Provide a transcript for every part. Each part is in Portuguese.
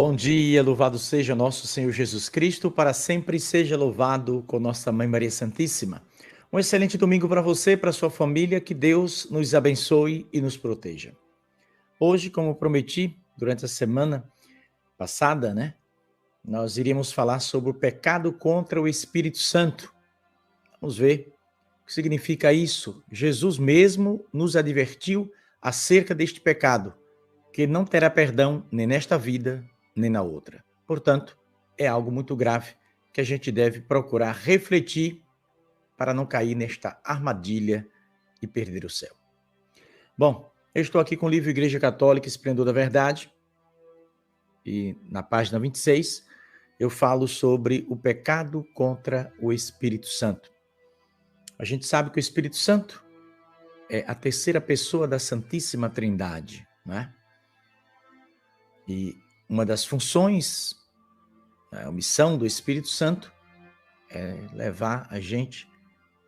Bom dia, louvado seja nosso Senhor Jesus Cristo, para sempre seja louvado com nossa Mãe Maria Santíssima. Um excelente domingo para você, para sua família, que Deus nos abençoe e nos proteja. Hoje, como prometi, durante a semana passada, nós iríamos falar sobre o pecado contra o Espírito Santo. Vamos ver o que significa isso. Jesus mesmo nos advertiu acerca deste pecado, que não terá perdão nem nesta vida, nem na outra. Portanto, é algo muito grave que a gente deve procurar refletir para não cair nesta armadilha e perder o céu. Bom, eu estou aqui com o livro Igreja Católica, Esplendor da Verdade, e na página 26 eu falo sobre o pecado contra o Espírito Santo. A gente sabe que o Espírito Santo é a terceira pessoa da Santíssima Trindade, né? E uma das funções, a missão do Espírito Santo é levar a gente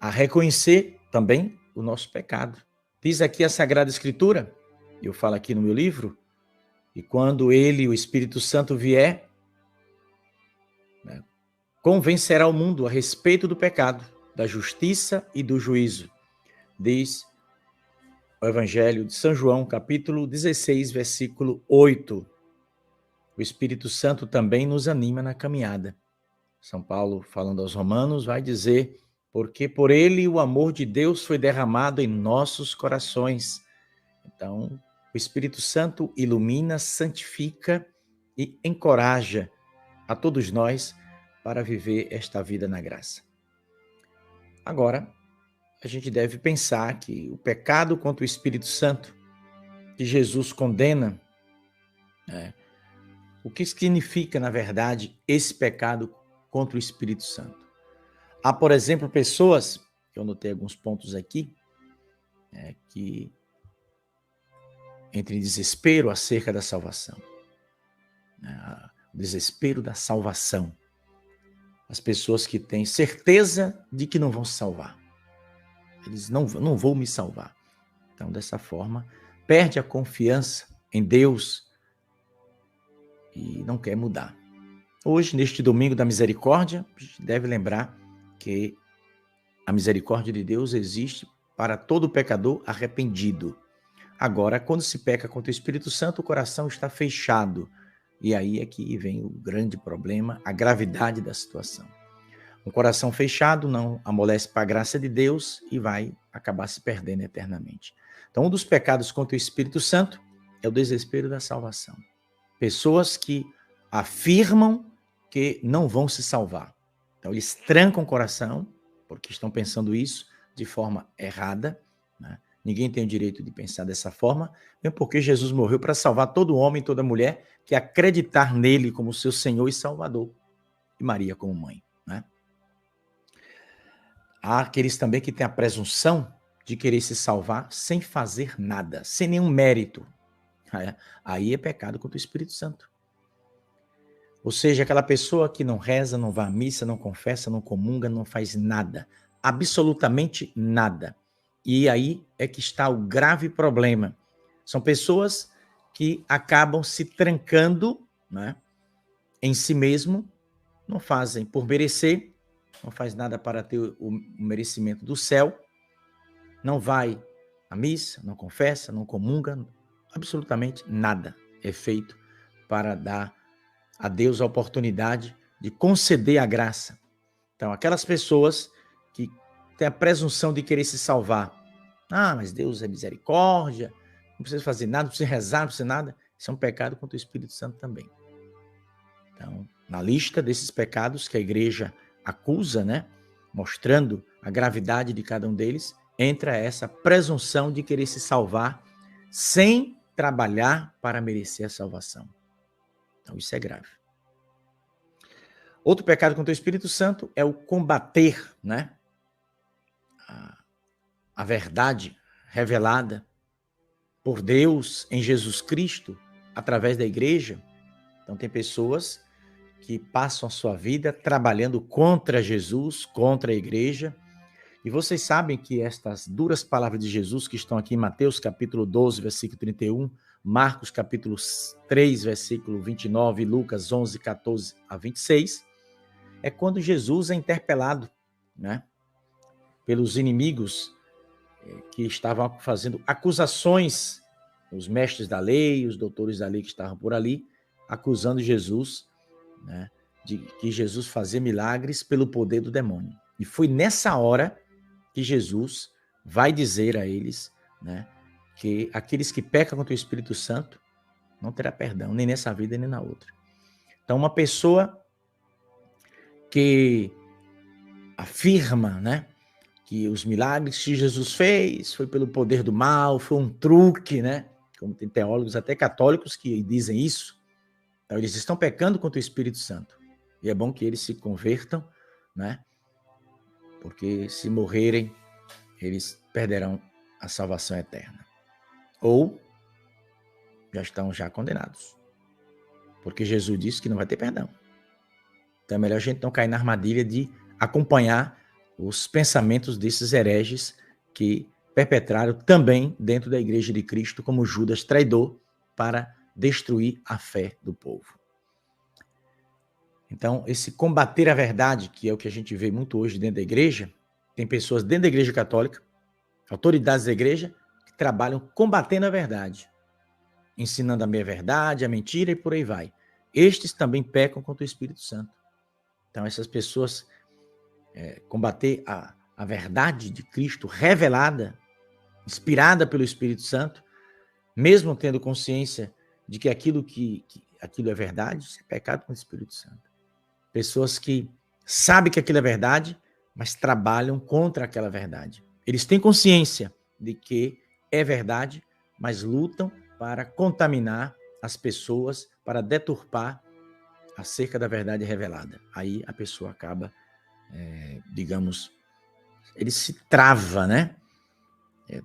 a reconhecer também o nosso pecado. Diz aqui a Sagrada Escritura, eu falo aqui no meu livro, e quando ele, o Espírito Santo, vier, convencerá o mundo a respeito do pecado, da justiça e do juízo. Diz o Evangelho de São João, capítulo 16, versículo 8. O Espírito Santo também nos anima na caminhada. São Paulo, falando aos Romanos, vai dizer: porque por ele o amor de Deus foi derramado em nossos corações. Então, o Espírito Santo ilumina, santifica e encoraja a todos nós para viver esta vida na graça. Agora, a gente deve pensar que o pecado contra o Espírito Santo, que Jesus condena, o que significa, na verdade, esse pecado contra o Espírito Santo? Há, por exemplo, pessoas, eu notei alguns pontos aqui, que entram em desespero acerca da salvação. O desespero da salvação. As pessoas que têm certeza de que não vão se salvar. Eles não vão me salvar. Então, dessa forma, perde a confiança em Deus e não quer mudar. Hoje, neste domingo da misericórdia, a gente deve lembrar que a misericórdia de Deus existe para todo pecador arrependido. Agora, quando se peca contra o Espírito Santo, o coração está fechado. E aí é que vem o grande problema, a gravidade da situação. Um coração fechado não amolece para a graça de Deus e vai acabar se perdendo eternamente. Então, um dos pecados contra o Espírito Santo é o desespero da salvação. Pessoas que afirmam que não vão se salvar. Então, eles trancam o coração, porque estão pensando isso de forma errada. Ninguém tem o direito de pensar dessa forma, mesmo porque Jesus morreu para salvar todo homem e toda mulher que acreditar nele como seu Senhor e Salvador, e Maria como mãe. Há aqueles também que têm a presunção de querer se salvar sem fazer nada, sem nenhum mérito. Aí é pecado contra o Espírito Santo. Ou seja, aquela pessoa que não reza, não vai à missa, não confessa, não comunga, não faz nada, absolutamente nada. E aí é que está o grave problema. São pessoas que acabam se trancando, em si mesmo, não fazem por merecer, não faz nada para ter o merecimento do céu, não vai à missa, não confessa, não comunga, absolutamente nada é feito para dar a Deus a oportunidade de conceder a graça. Então, aquelas pessoas que têm a presunção de querer se salvar, mas Deus é misericórdia, não precisa fazer nada, não precisa rezar, não precisa nada, isso é um pecado contra o Espírito Santo também. Então, na lista desses pecados que a igreja acusa, mostrando a gravidade de cada um deles, entra essa presunção de querer se salvar sem trabalhar para merecer a salvação. Então, isso é grave. Outro pecado contra o Espírito Santo é o combater, a verdade revelada por Deus em Jesus Cristo através da igreja. Então, tem pessoas que passam a sua vida trabalhando contra Jesus, contra a igreja. E vocês sabem que estas duras palavras de Jesus, que estão aqui em Mateus capítulo 12, versículo 31, Marcos capítulo 3, versículo 29, Lucas 11, 14 a 26, é quando Jesus é interpelado, né, pelos inimigos que estavam fazendo acusações, os mestres da lei, os doutores da lei que estavam por ali, acusando Jesus, né, de que Jesus fazia milagres pelo poder do demônio. E foi nessa hora que Jesus vai dizer a eles, né, que aqueles que pecam contra o Espírito Santo não terá perdão, nem nessa vida, nem na outra. Então, uma pessoa que afirma, né, que os milagres que Jesus fez foi pelo poder do mal, foi um truque, né? Como tem teólogos até católicos que dizem isso. Então, eles estão pecando contra o Espírito Santo. E é bom que eles se convertam, né? Porque se morrerem, eles perderão a salvação eterna. Ou já estão condenados. Porque Jesus disse que não vai ter perdão. Então é melhor a gente não cair na armadilha de acompanhar os pensamentos desses hereges que perpetraram também dentro da Igreja de Cristo como Judas traidor para destruir a fé do povo. Então, esse combater a verdade, que é o que a gente vê muito hoje dentro da igreja, tem pessoas dentro da Igreja Católica, autoridades da igreja, que trabalham combatendo a verdade, ensinando a meia-verdade, a mentira e por aí vai. Estes também pecam contra o Espírito Santo. Então, essas pessoas combater a verdade de Cristo revelada, inspirada pelo Espírito Santo, mesmo tendo consciência de que aquilo é verdade, isso é pecado com o Espírito Santo. Pessoas que sabem que aquilo é verdade, mas trabalham contra aquela verdade. Eles têm consciência de que é verdade, mas lutam para contaminar as pessoas, para deturpar acerca da verdade revelada. Aí a pessoa acaba, digamos, ele se trava, né?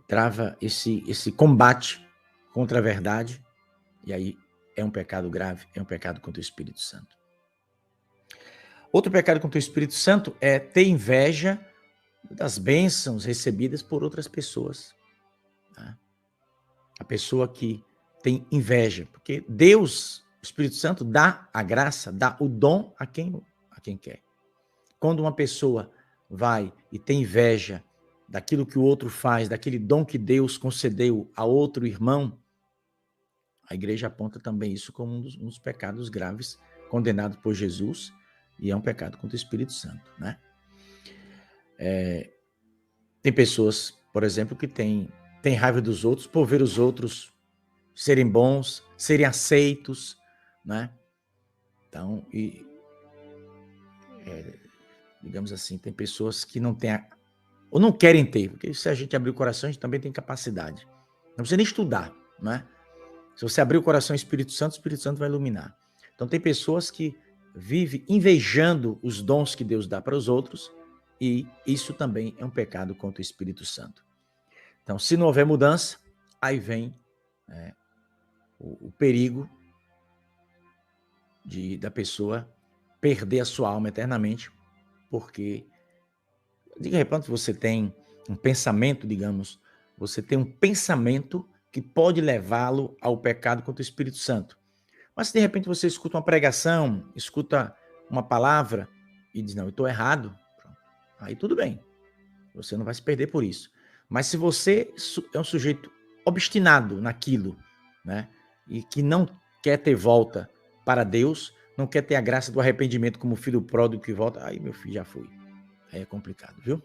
Trava esse combate contra a verdade, e aí é um pecado grave, é um pecado contra o Espírito Santo. Outro pecado contra o Espírito Santo é ter inveja das bênçãos recebidas por outras pessoas. Tá? A pessoa que tem inveja, porque Deus, o Espírito Santo, dá a graça, dá o dom a quem quer. Quando uma pessoa vai e tem inveja daquilo que o outro faz, daquele dom que Deus concedeu a outro irmão, a igreja aponta também isso como um dos pecados graves condenados por Jesus, e é um pecado contra o Espírito Santo, né? Tem pessoas, por exemplo, que têm raiva dos outros por ver os outros serem bons, serem aceitos, né? Então, digamos assim, tem pessoas que não têm ou não querem ter, porque se a gente abrir o coração, a gente também tem capacidade. Não precisa nem estudar, né? Se você abrir o coração ao Espírito Santo vai iluminar. Então tem pessoas que vivem invejando os dons que Deus dá para os outros, e isso também é um pecado contra o Espírito Santo. Então, se não houver mudança, aí vem o perigo da pessoa perder a sua alma eternamente, porque de repente você tem um pensamento, digamos, você tem um pensamento que pode levá-lo ao pecado contra o Espírito Santo. Mas se de repente você escuta uma pregação, escuta uma palavra e diz, não, eu estou errado, aí tudo bem, você não vai se perder por isso. Mas se você é um sujeito obstinado naquilo, né, e que não quer ter volta para Deus, não quer ter a graça do arrependimento como o filho pródigo que volta, aí meu filho já foi. Aí é complicado, viu?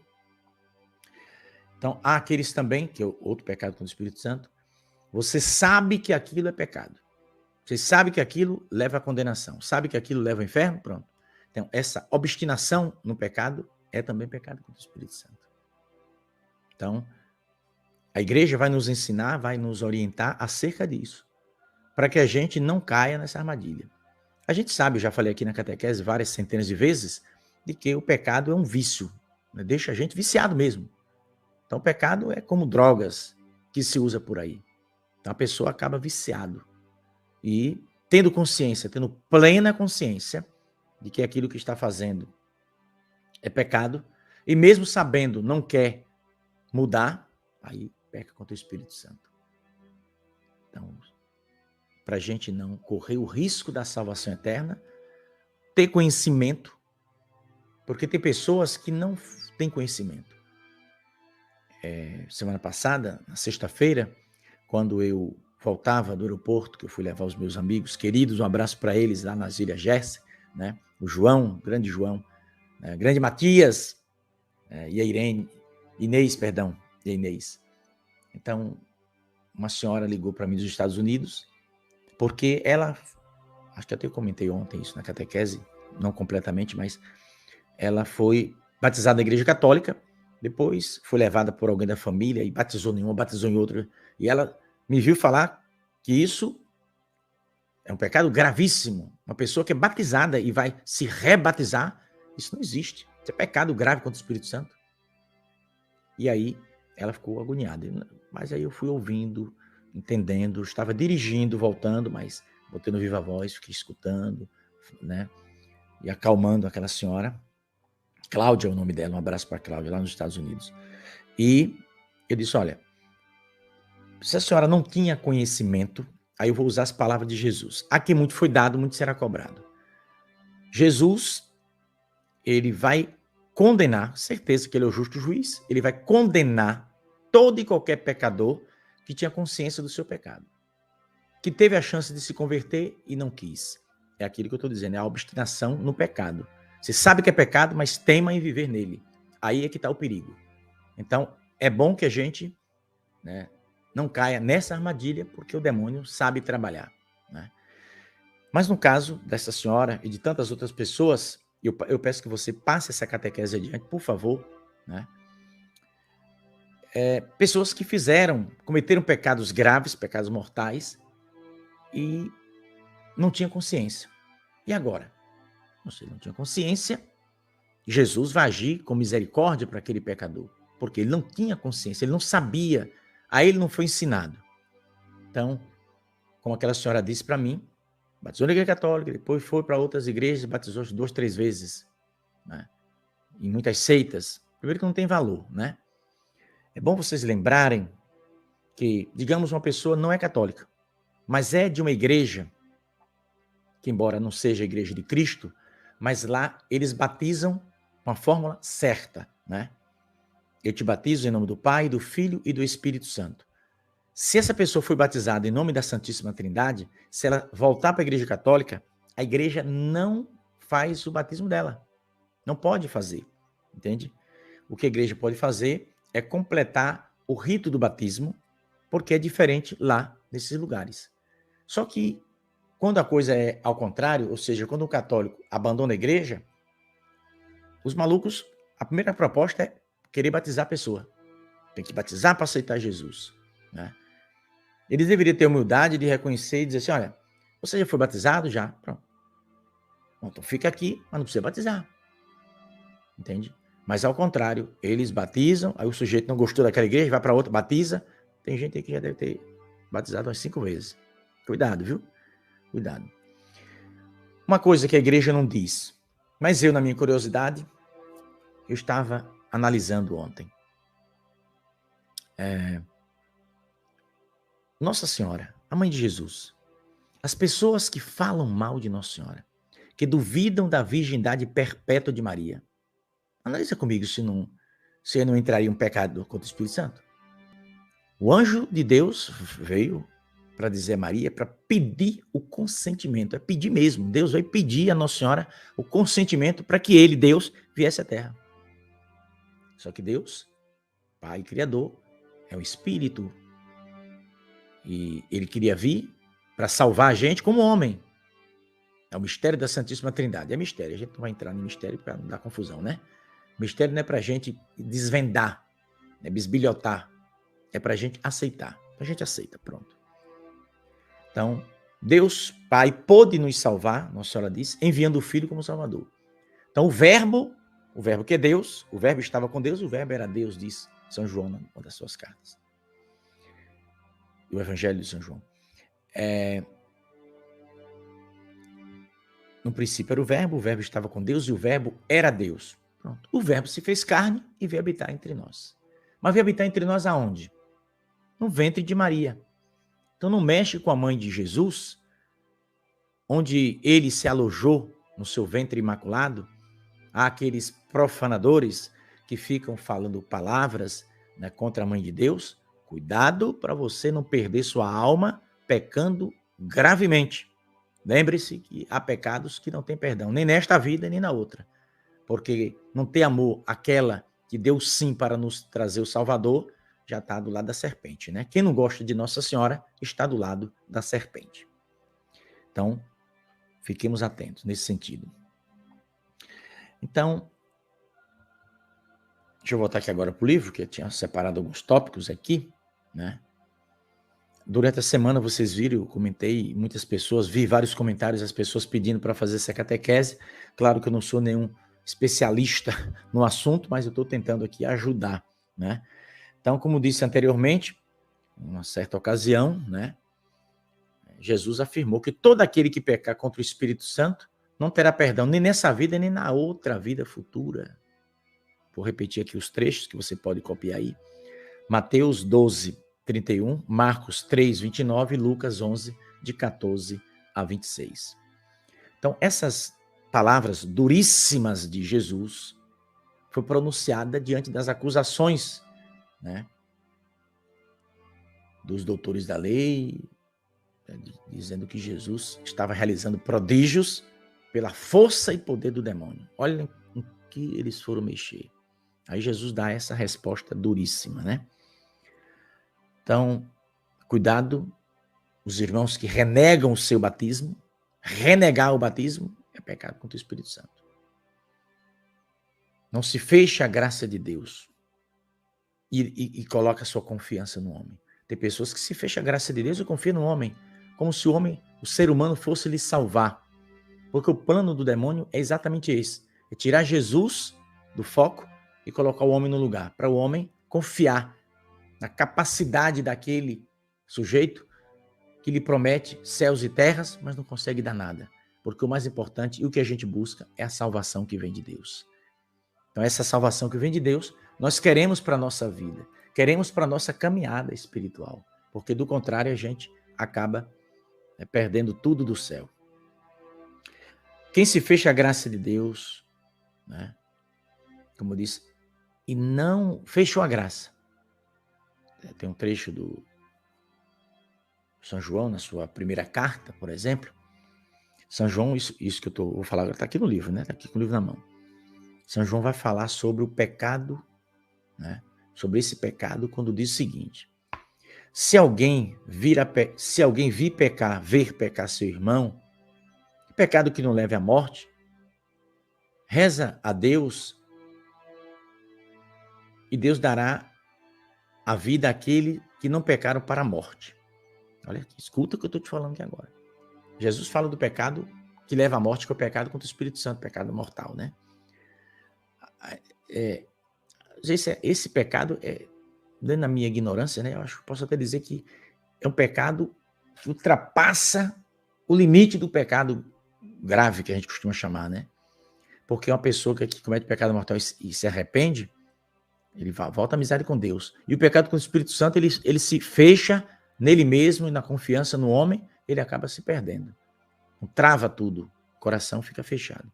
Então, há aqueles também, que é outro pecado contra o Espírito Santo, você sabe que aquilo é pecado. Você sabe que aquilo leva à condenação, sabe que aquilo leva ao inferno, pronto. Então, essa obstinação no pecado é também pecado contra o Espírito Santo. Então, a igreja vai nos ensinar, vai nos orientar acerca disso, para que a gente não caia nessa armadilha. A gente sabe, eu já falei aqui na catequese várias centenas de vezes, de que o pecado é um vício, né? Deixa a gente viciado mesmo. Então, o pecado é como drogas que se usa por aí. Então, a pessoa acaba viciado. E tendo consciência, tendo plena consciência de que aquilo que está fazendo é pecado, e mesmo sabendo, não quer mudar, aí peca contra o Espírito Santo. Então, para a gente não correr o risco da salvação eterna, ter conhecimento, porque tem pessoas que não têm conhecimento. Semana passada, na sexta-feira, quando eu voltava do aeroporto, que eu fui levar os meus amigos queridos, um abraço para eles lá nas Ilhas Jersey, né? O João, grande João, grande Matias, e a Inês. Então, uma senhora ligou para mim dos Estados Unidos, porque ela, acho que até eu comentei ontem isso na catequese, não completamente, mas ela foi batizada na Igreja Católica, depois foi levada por alguém da família e batizou em uma, batizou em outra, e ela me viu falar que isso é um pecado gravíssimo. Uma pessoa que é batizada e vai se rebatizar, isso não existe. Isso é pecado grave contra o Espírito Santo. E aí ela ficou agoniada. Mas aí eu fui ouvindo, entendendo, estava dirigindo, voltando, mas botei no viva voz, fiquei escutando, né? E acalmando aquela senhora. Cláudia é o nome dela, um abraço para a Cláudia, lá nos Estados Unidos. E eu disse, olha, se a senhora não tinha conhecimento, aí eu vou usar as palavras de Jesus. A quem muito foi dado, muito será cobrado. Jesus, ele vai condenar, certeza que ele é o justo juiz, ele vai condenar todo e qualquer pecador que tinha consciência do seu pecado, que teve a chance de se converter e não quis. É aquilo que eu estou dizendo, é a obstinação no pecado. Você sabe que é pecado, mas teima em viver nele. Aí é que está o perigo. Então, é bom que a gente, né, não caia nessa armadilha, porque o demônio sabe trabalhar, né? Mas no caso dessa senhora e de tantas outras pessoas, eu peço que você passe essa catequese adiante, por favor, né? Pessoas que cometeram pecados graves, pecados mortais, e não tinham consciência. E agora? Você não tinha consciência, Jesus vai agir com misericórdia para aquele pecador, porque ele não tinha consciência, ele não sabia, a ele não foi ensinado. Então, como aquela senhora disse para mim, batizou na Igreja Católica, depois foi para outras igrejas, batizou 2, 3 vezes, né? Em muitas seitas. Primeiro que não tem valor, né? É bom vocês lembrarem que, digamos, uma pessoa não é católica, mas é de uma igreja, que embora não seja a igreja de Cristo, mas lá eles batizam com a fórmula certa, né? Eu te batizo em nome do Pai, do Filho e do Espírito Santo. Se essa pessoa foi batizada em nome da Santíssima Trindade, se ela voltar para a Igreja Católica, a igreja não faz o batismo dela. Não pode fazer, entende? O que a igreja pode fazer é completar o rito do batismo, porque é diferente lá nesses lugares. Só que quando a coisa é ao contrário, ou seja, quando o católico abandona a igreja, os malucos, a primeira proposta é querer batizar a pessoa. Tem que batizar para aceitar Jesus, né? Eles deveriam ter a humildade de reconhecer e dizer assim, olha, você já foi batizado? Já. Pronto. Então fica aqui, mas não precisa batizar. Entende? Mas ao contrário, eles batizam, aí o sujeito não gostou daquela igreja, vai para outra, batiza. Tem gente aí que já deve ter batizado umas 5 vezes. Cuidado, viu? Cuidado. Uma coisa que a igreja não diz, mas eu, na minha curiosidade, eu estava analisando ontem. Nossa Senhora, a mãe de Jesus, as pessoas que falam mal de Nossa Senhora, que duvidam da virgindade perpétua de Maria, analisa comigo se não entraria um pecado contra o Espírito Santo. O anjo de Deus veio para dizer a Maria, para pedir o consentimento, é pedir mesmo. Deus veio pedir a Nossa Senhora o consentimento para que ele, Deus, viesse à Terra. Só que Deus, Pai Criador, é um Espírito. E ele queria vir para salvar a gente como homem. É o mistério da Santíssima Trindade. É mistério, a gente não vai entrar no mistério para não dar confusão, né? Mistério não é para a gente desvendar, é bisbilhotar. É para a gente aceitar. A gente aceita, pronto. Então, Deus, Pai, pôde nos salvar, Nossa Senhora disse, enviando o Filho como Salvador. Então, o verbo que é Deus, o verbo estava com Deus, o verbo era Deus, diz São João, numa das suas cartas. O Evangelho de São João. No princípio era o verbo estava com Deus e o verbo era Deus. Pronto. O verbo se fez carne e veio habitar entre nós. Mas veio habitar entre nós aonde? No ventre de Maria. Então não mexe com a mãe de Jesus, onde ele se alojou no seu ventre imaculado, há aqueles profanadores que ficam falando palavras, né, contra a mãe de Deus. Cuidado para você não perder sua alma pecando gravemente. Lembre-se que há pecados que não têm perdão, nem nesta vida, nem na outra. Porque não ter amor àquela que deu sim para nos trazer o Salvador, já está do lado da serpente, né? Quem não gosta de Nossa Senhora está do lado da serpente. Então, fiquemos atentos nesse sentido. Então, deixa eu voltar aqui agora para o livro, que eu tinha separado alguns tópicos aqui, né? Durante a semana, vocês viram, eu comentei, muitas pessoas, vi vários comentários, as pessoas pedindo para fazer essa catequese. Claro que eu não sou nenhum especialista no assunto, mas eu estou tentando aqui ajudar, né? Então, como disse anteriormente, em uma certa ocasião, né, Jesus afirmou que todo aquele que pecar contra o Espírito Santo não terá perdão nem nessa vida, nem na outra vida futura. Vou repetir aqui os trechos que você pode copiar aí. Mateus 12, 31, Marcos 3, 29 e Lucas 11, de 14 a 26. Então, essas palavras duríssimas de Jesus foi pronunciada diante das acusações, né, dos doutores da lei, dizendo que Jesus estava realizando prodígios pela força e poder do demônio. Olhem em que eles foram mexer. Aí Jesus dá essa resposta duríssima, né? Então, cuidado, os irmãos que renegam o seu batismo, renegar o batismo é pecado contra o Espírito Santo. Não se feche a graça de Deus e coloca a sua confiança no homem. Tem pessoas que se fecham a graça de Deus e confiam no homem, como se o ser humano fosse lhe salvar. Porque o plano do demônio é exatamente esse, é tirar Jesus do foco e colocar o homem no lugar, para o homem confiar na capacidade daquele sujeito que lhe promete céus e terras, mas não consegue dar nada. Porque o mais importante e o que a gente busca é a salvação que vem de Deus. Então, essa salvação que vem de Deus, nós queremos para a nossa vida, queremos para a nossa caminhada espiritual, porque do contrário a gente acaba perdendo tudo do céu. Quem se fecha à graça de Deus, né, como eu disse, e não fechou a graça. Tem um trecho do São João, na sua primeira carta, por exemplo. São João, isso que eu vou falar agora, está aqui no livro, né? Está aqui com o livro na mão. São João vai falar sobre o pecado, né? Sobre esse pecado, quando diz o seguinte: se alguém vir pecar, ver pecar seu irmão, pecado que não leve à morte, reza a Deus e Deus dará a vida àquele que não pecaram para a morte. Olha aqui, escuta o que eu estou te falando aqui agora. Jesus fala do pecado que leva à morte, que é o pecado contra o Espírito Santo, pecado mortal, né? Esse pecado, dentro da minha ignorância, né, eu acho que posso até dizer que é um pecado que ultrapassa o limite do pecado grave, que a gente costuma chamar, né? Porque uma pessoa que comete pecado mortal e se arrepende, ele volta à amizade com Deus. E o pecado com o Espírito Santo, ele se fecha nele mesmo e na confiança no homem, ele acaba se perdendo. Trava tudo, o coração fica fechado.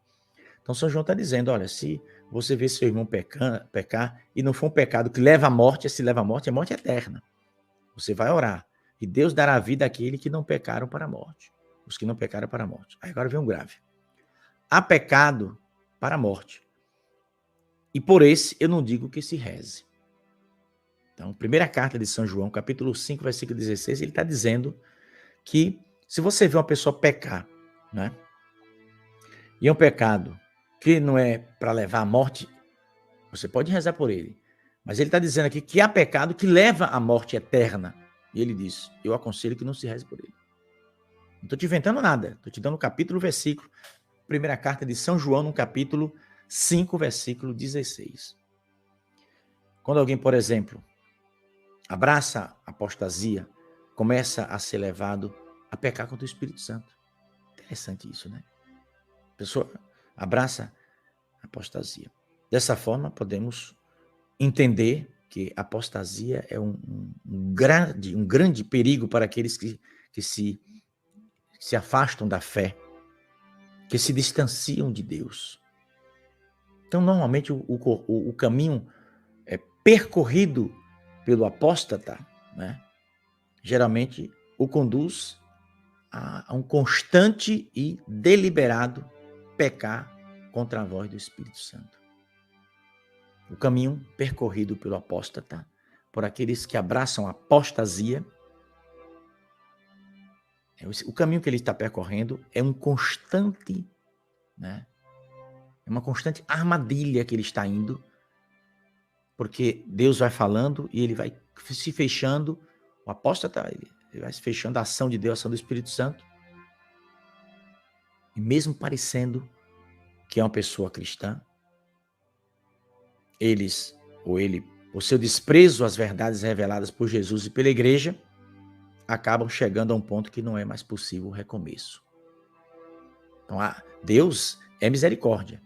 Então, São João está dizendo, olha, se você vê seu irmão pecar e não for um pecado que leva à morte, se leva à morte, é morte eterna. Você vai orar e Deus dará a vida àquele que não pecaram para a morte. Os que não pecaram para a morte. Aí agora vem um grave. Há pecado para a morte. E por esse eu não digo que se reze. Então, primeira carta de São João, capítulo 5, versículo 16, ele está dizendo que se você vê uma pessoa pecar, né? E é um pecado que não é para levar à morte, você pode rezar por ele. Mas ele está dizendo aqui que há pecado que leva à morte eterna. E ele diz, eu aconselho que não se reze por ele. Não estou te inventando nada, estou te dando o capítulo, versículo. Primeira carta de São João, no capítulo 5, versículo 16. Quando alguém, por exemplo, abraça a apostasia, começa a ser levado a pecar contra o Espírito Santo. Interessante isso, né? A pessoa abraça a apostasia. Dessa forma, podemos entender que a apostasia é um grande perigo para aqueles que se afastam da fé, que se distanciam de Deus. Então, normalmente, o caminho percorrido pelo apóstata, né, geralmente o conduz a um constante e deliberado pecar contra a voz do Espírito Santo. O caminho percorrido pelo apóstata, por aqueles que abraçam a apostasia, o caminho que ele está percorrendo é um constante, né, é uma constante armadilha que ele está indo, porque Deus vai falando e ele vai se fechando, o apóstata, ele vai se fechando a ação de Deus, a ação do Espírito Santo, e mesmo parecendo que é uma pessoa cristã, ele, por seu desprezo às verdades reveladas por Jesus e pela igreja, acabam chegando a um ponto que não é mais possível o recomeço. Então, Deus é misericórdia.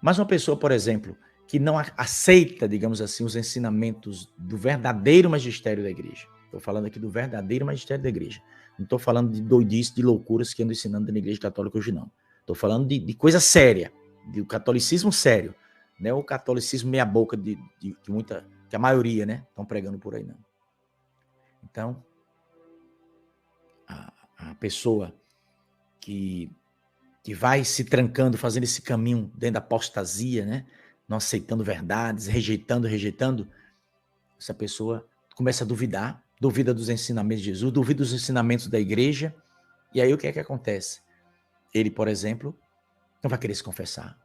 Mas uma pessoa, por exemplo, que não aceita, digamos assim, os ensinamentos do verdadeiro magistério da igreja. Estou falando aqui do verdadeiro magistério da igreja. Não estou falando de doidice, de loucuras que andam ensinando na igreja católica hoje, não. Estou falando de coisa séria, do catolicismo sério. Não é o catolicismo meia boca que a maioria, né, estão pregando por aí, não. Então, a pessoa que vai se trancando, fazendo esse caminho dentro da apostasia, né, não aceitando verdades, rejeitando, essa pessoa começa a duvidar, duvida dos ensinamentos de Jesus, duvida dos ensinamentos da igreja, e aí o que é que acontece? Ele, por exemplo, não vai querer se confessar.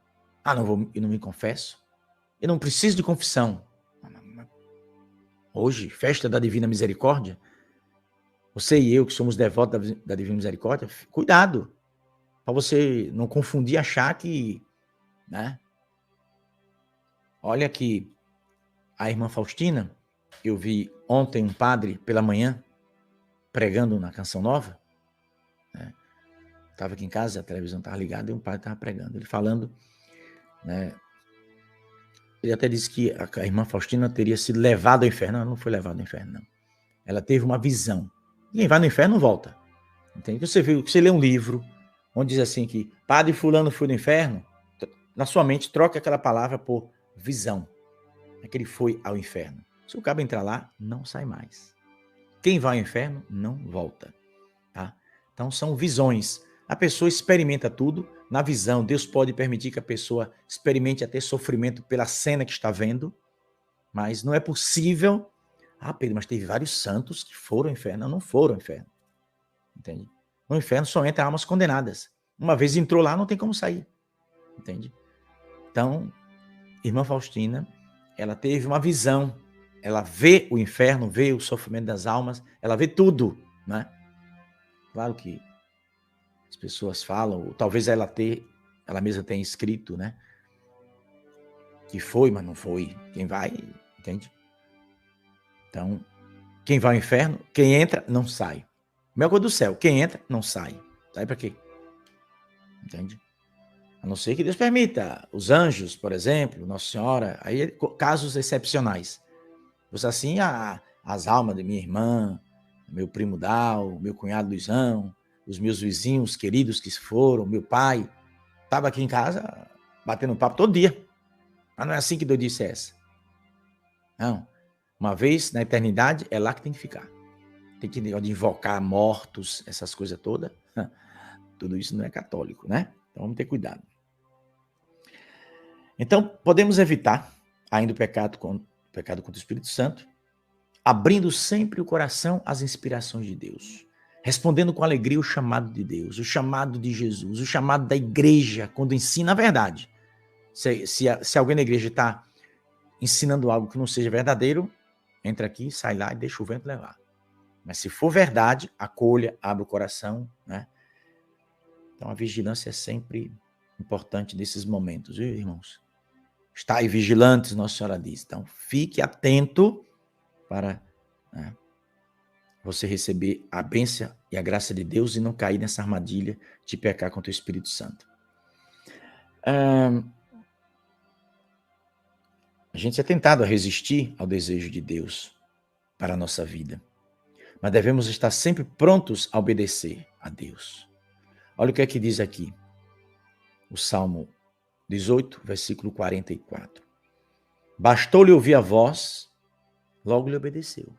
Eu não me confesso, eu não preciso de confissão. Hoje, festa da Divina Misericórdia, você e eu que somos devotos da Divina Misericórdia, cuidado, para você não confundir, achar que, né? Olha que a irmã Faustina, eu vi ontem um padre pela manhã pregando na Canção Nova, né? Estava aqui em casa, a televisão estava ligada e um padre estava pregando, ele falando, né? Ele até disse que a irmã Faustina teria sido levada ao inferno. Não, não foi levada ao inferno, não. Ela teve uma visão. Quem vai no inferno não volta. Entende? Você lê um livro onde diz assim que padre fulano foi no inferno, na sua mente troca aquela palavra por visão. É que ele foi ao inferno. Se o cabo entrar lá, não sai mais. Quem vai ao inferno não volta. Tá? Então são visões. A pessoa experimenta tudo na visão. Deus pode permitir que a pessoa experimente até sofrimento pela cena que está vendo, mas não é possível. Pedro, mas teve vários santos que foram ao inferno. Não foram ao inferno. Entende? No inferno só entra almas condenadas. Uma vez entrou lá, não tem como sair. Entende? Então, irmã Faustina, ela teve uma visão. Ela vê o inferno, vê o sofrimento das almas, ela vê tudo, né? Claro que as pessoas falam, ou talvez ela mesma tenha escrito, né? Que foi, mas não foi. Quem vai, entende? Então, quem vai ao inferno, quem entra, não sai. Mesma coisa do céu, quem entra, não sai. Sai para quê? Entende? A não ser que Deus permita. Os anjos, por exemplo, Nossa Senhora, aí casos excepcionais. Fosse assim, as almas de minha irmã, meu primo Dal, meu cunhado Luizão, os meus vizinhos queridos que foram, meu pai, estava aqui em casa batendo papo todo dia. Mas não é assim que Deus disse essa. Não. Uma vez na eternidade, é lá que tem que ficar. Tem que invocar mortos, essas coisas todas. Tudo isso não é católico, né? Então vamos ter cuidado. Então, podemos evitar ainda o pecado contra o Espírito Santo, abrindo sempre o coração às inspirações de Deus, respondendo com alegria o chamado de Deus, o chamado de Jesus, o chamado da igreja, quando ensina a verdade. Se alguém na igreja está ensinando algo que não seja verdadeiro, entra aqui, sai lá e deixa o vento levar. Mas se for verdade, acolha, abre o coração, né? Então a vigilância é sempre importante nesses momentos, viu, irmãos? Estai vigilantes, Nossa Senhora diz. Então fique atento para, né, você receber a bênção e a graça de Deus e não cair nessa armadilha de pecar contra o Espírito Santo. A gente é tentado a resistir ao desejo de Deus para a nossa vida, mas devemos estar sempre prontos a obedecer a Deus. Olha o que é que diz aqui. o Salmo 18, versículo 44. Bastou-lhe ouvir a voz, logo lhe obedeceu.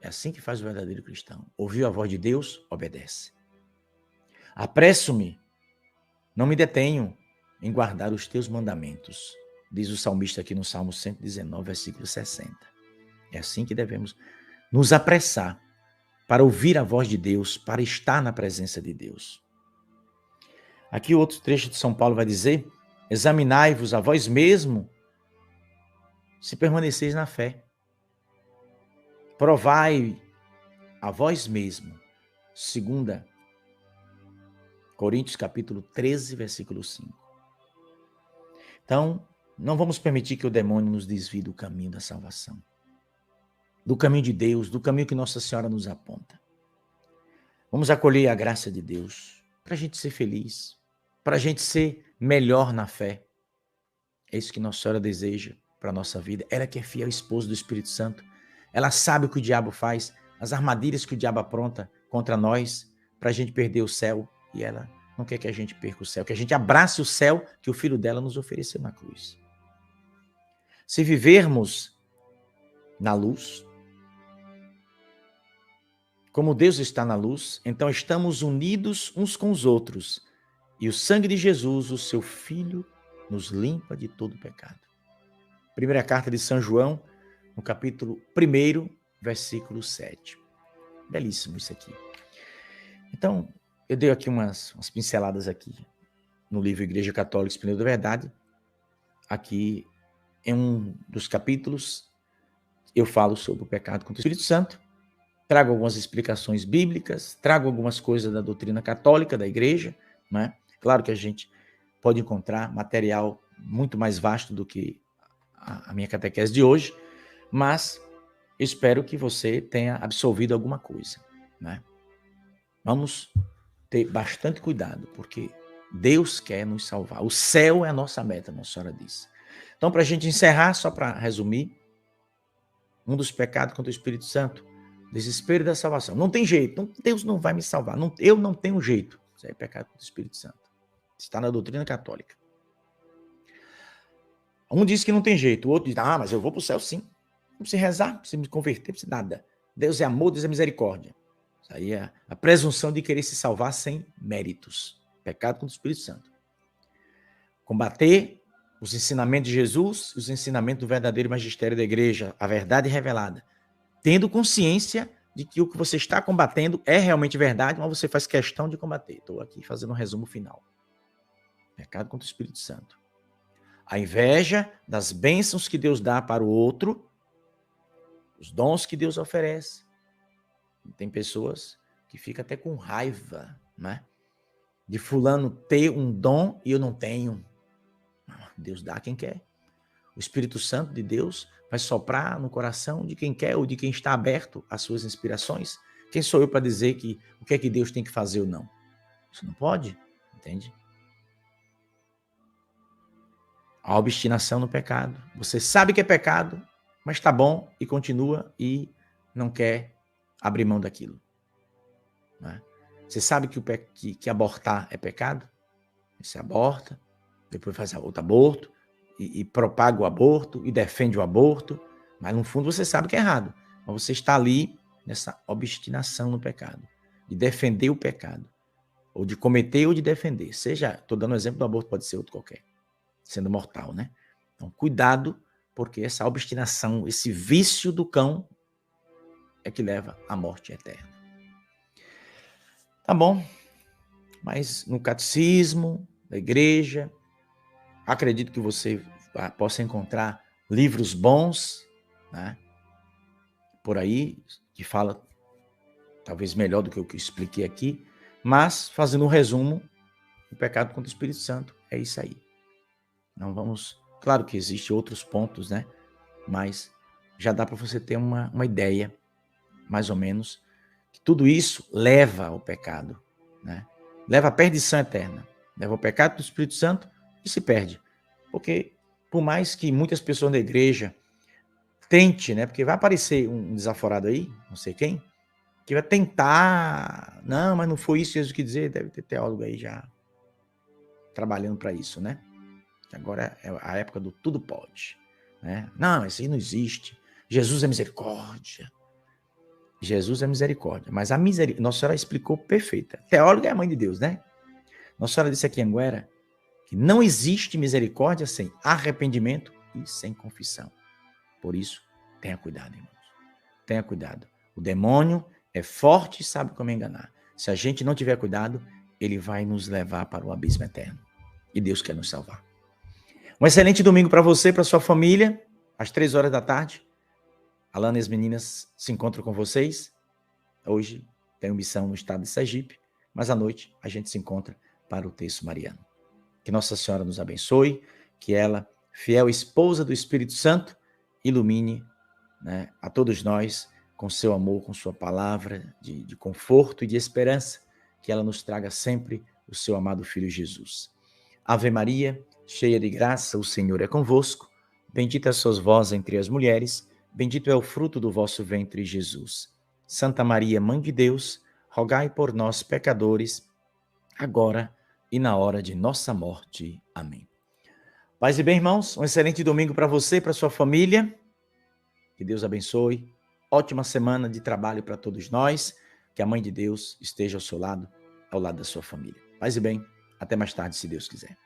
É assim que faz o verdadeiro cristão. Ouviu a voz de Deus, obedece. Apresso-me, não me detenho em guardar os teus mandamentos, diz o salmista aqui no Salmo 119, versículo 60. É assim que devemos nos apressar para ouvir a voz de Deus, para estar na presença de Deus. Aqui outro trecho de São Paulo vai dizer: examinai-vos a vós mesmo, se permaneceis na fé. Provai a vós mesmo. 2 Coríntios capítulo 13, versículo 5. Então, não vamos permitir que o demônio nos desvie do caminho da salvação, do caminho de Deus, do caminho que Nossa Senhora nos aponta. Vamos acolher a graça de Deus para a gente ser feliz, para a gente ser melhor na fé. É isso que Nossa Senhora deseja para a nossa vida. Ela que é fiel esposa do Espírito Santo. Ela sabe o que o diabo faz, as armadilhas que o diabo apronta contra nós, para a gente perder o céu. E ela não quer que a gente perca o céu, que a gente abrace o céu que o Filho dela nos ofereceu na cruz. Se vivermos na luz, como Deus está na luz, então estamos unidos uns com os outros. E o sangue de Jesus, o seu Filho, nos limpa de todo pecado. Primeira carta de São João, no capítulo 1, versículo 7. Belíssimo isso aqui. Então, eu dei aqui umas pinceladas aqui no livro Igreja Católica Espírito da Verdade. Aqui, em um dos capítulos, eu falo sobre o pecado contra o Espírito Santo, trago algumas explicações bíblicas, trago algumas coisas da doutrina católica, da igreja, né? Claro que a gente pode encontrar material muito mais vasto do que a minha catequese de hoje, mas eu espero que você tenha absorvido alguma coisa, né? Vamos ter bastante cuidado, porque Deus quer nos salvar. O céu é a nossa meta, Nossa Senhora disse. Então, para a gente encerrar, só para resumir, um dos pecados contra o Espírito Santo, desespero da salvação. Não tem jeito, Deus não vai me salvar, eu não tenho jeito. Isso é pecado contra o Espírito Santo. Está na doutrina católica. Um diz que não tem jeito, o outro diz, mas eu vou para o céu sim. Não precisa rezar, não precisa me converter, não precisa nada. Deus é amor, Deus é misericórdia. Isso aí é a presunção de querer se salvar sem méritos. Pecado contra o Espírito Santo. Combater os ensinamentos de Jesus, os ensinamentos do verdadeiro magistério da igreja, a verdade revelada. Tendo consciência de que o que você está combatendo é realmente verdade, mas você faz questão de combater. Estou aqui fazendo um resumo final. Pecado contra o Espírito Santo. A inveja das bênçãos que Deus dá para o outro, os dons que Deus oferece. Tem pessoas que ficam até com raiva, né? De fulano ter um dom e eu não tenho. Deus dá a quem quer. O Espírito Santo de Deus vai soprar no coração de quem quer ou de quem está aberto às suas inspirações. Quem sou eu para dizer o que é que Deus tem que fazer ou não? Isso não pode, entende? A obstinação no pecado. Você sabe que é pecado, mas está bom e continua e não quer abrir mão daquilo. Né? Você sabe que abortar é pecado? Você aborta, depois faz outro aborto, e propaga o aborto, e defende o aborto, mas no fundo você sabe que é errado. Mas você está ali nessa obstinação no pecado, de defender o pecado, ou de cometer ou de defender. Estou dando um exemplo do aborto, pode ser outro qualquer, sendo mortal, né? Então, cuidado, porque essa obstinação, esse vício do cão é que leva à morte eterna. Tá bom, mas no catecismo da igreja, acredito que você possa encontrar livros bons, né? Por aí, que fala talvez melhor do que o que eu expliquei aqui, mas fazendo um resumo, o pecado contra o Espírito Santo é isso aí. Não vamos... Claro que existem outros pontos, né? Mas já dá para você ter uma ideia, mais ou menos, que tudo isso leva ao pecado, né? Leva à perdição eterna. Leva ao pecado do Espírito Santo e se perde. Porque, por mais que muitas pessoas da igreja tente, né? Porque vai aparecer um desaforado aí, não sei quem, que vai tentar... Não, mas não foi isso Jesus quis dizer, deve ter teólogo aí já trabalhando para isso, né? Agora é a época do tudo pode, né? Não, isso aí não existe. Jesus é misericórdia. Jesus é misericórdia, mas a misericórdia, Nossa Senhora explicou perfeita. Teóloga é a mãe de Deus, né? Nossa Senhora disse aqui em Anguera que não existe misericórdia sem arrependimento e sem confissão. Por isso, tenha cuidado, irmãos. Tenha cuidado. O demônio é forte e sabe como enganar. Se a gente não tiver cuidado, ele vai nos levar para o abismo eterno. E Deus quer nos salvar. Um excelente domingo para você, para sua família, às 3 horas da tarde. Alana e as meninas se encontram com vocês. Hoje tenho missão no estado de Sergipe, mas à noite a gente se encontra para o Terço Mariano. Que Nossa Senhora nos abençoe, que ela, fiel esposa do Espírito Santo, ilumine, né, a todos nós com seu amor, com sua palavra de conforto e de esperança, que ela nos traga sempre o seu amado Filho Jesus. Ave Maria, cheia de graça, o Senhor é convosco. Bendita sois vós entre as mulheres, bendito é o fruto do vosso ventre, Jesus. Santa Maria, Mãe de Deus, rogai por nós, pecadores, agora e na hora de nossa morte. Amém. Paz e bem, irmãos, um excelente domingo para você e para sua família. Que Deus abençoe. Ótima semana de trabalho para todos nós. Que a Mãe de Deus esteja ao seu lado, ao lado da sua família. Paz e bem, até mais tarde, se Deus quiser.